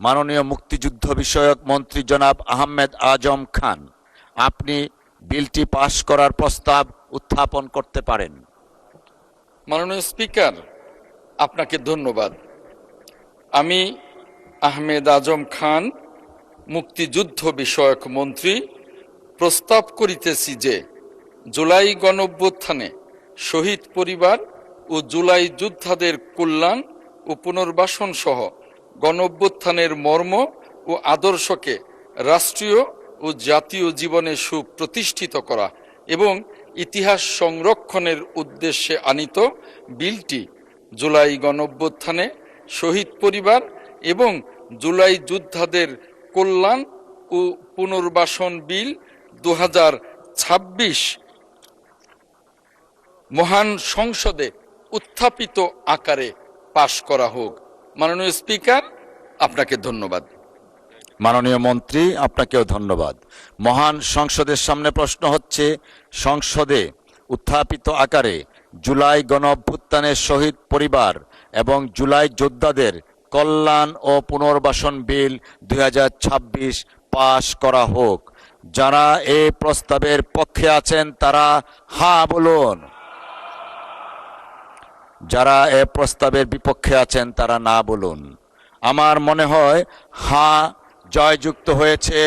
মাননীয় মুক্তিযুদ্ধ বিষয়ক মন্ত্রী জনাব আহমেদ আজম খান, আপনি বিলটি পাশ করার প্রস্তাব উত্থাপন করতে পারেন। মাননীয় স্পিকার, আপনাকে ধন্যবাদ। আমি আহমেদ আজম খান, মুক্তিযুদ্ধ বিষয়ক মন্ত্রী, প্রস্তাব করিতেছি যে জুলাই গণঅভ্যুত্থানে শহীদ পরিবার ও জুলাই যোদ্ধাদের কল্যাণ ও পুনর্বাসন সহ গণঅভ্যুত্থানের মর্ম ও আদর্শকে রাষ্ট্রীয় ও জাতীয় জীবনে সুপ্রতিষ্ঠিত করা এবং ইতিহাস সংরক্ষণের উদ্দেশ্যে আনীত বিলটি জুলাই গণঅভ্যুত্থানে শহীদ পরিবার এবং জুলাই যোদ্ধাদের কল্যাণ ও পুনর্বাসন বিল 2026 মহান সংসদে উত্থাপিত আকারে পাশ করা হোক। মাননীয় স্পিকার, আপনাকে ধন্যবাদ। মাননীয় মন্ত্রী, আপনাকেও ধন্যবাদ। মহান সংসদের সামনে প্রশ্ন হচ্ছে, সংসদে উত্থাপিত আকারে জুলাই গণঅভ্যুত্থানের শহীদ পরিবার এবং জুলাই যোদ্ধাদের কল্যাণ ও পুনর্বাসন বিল 2026 পাশ করা হোক। যারা এই প্রস্তাবের পক্ষে আছেন তারা হ্যাঁ বলুন। যারা এ প্রস্তাবের বিপক্ষে আছেন তারা না বলুন। আমার মনে হয় হ্যাঁ জয়যুক্ত হয়েছে,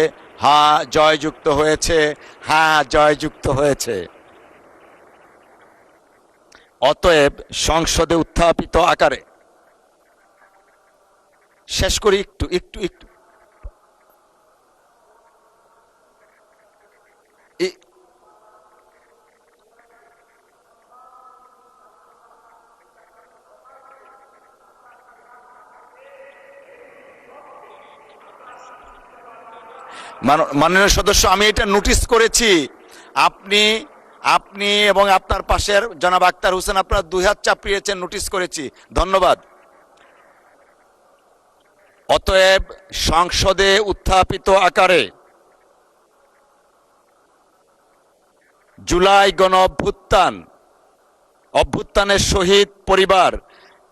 হ্যাঁ জয়যুক্ত হয়েছে, হ্যাঁ জয়যুক্ত হয়েছে। অতএব সংসদে উত্থাপিত আকারে শেষ করি একটু একটু একটু মাননীয় সদস্য, আমি এটা নোটিশ করেছি। আপনি এবং আপনার পাশের জনাব আক্তার হোসেন, আপনারা দুই হাত চাপিয়েছেন, নোটিশ করেছি। ধন্যবাদ। অতএব সংসদে উত্থাপিত আকারে জুলাই গণ অভ্যুত্থানের শহীদ পরিবার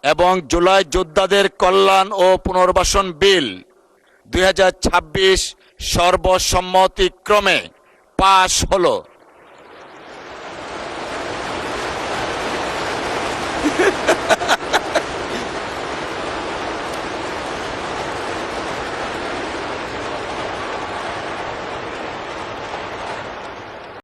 এবং জুলাই যোদ্ধাদের কল্যাণ ও পুনর্বাসন বিল 2026 সর্বসম্মতিক্রমে পাশ হলো।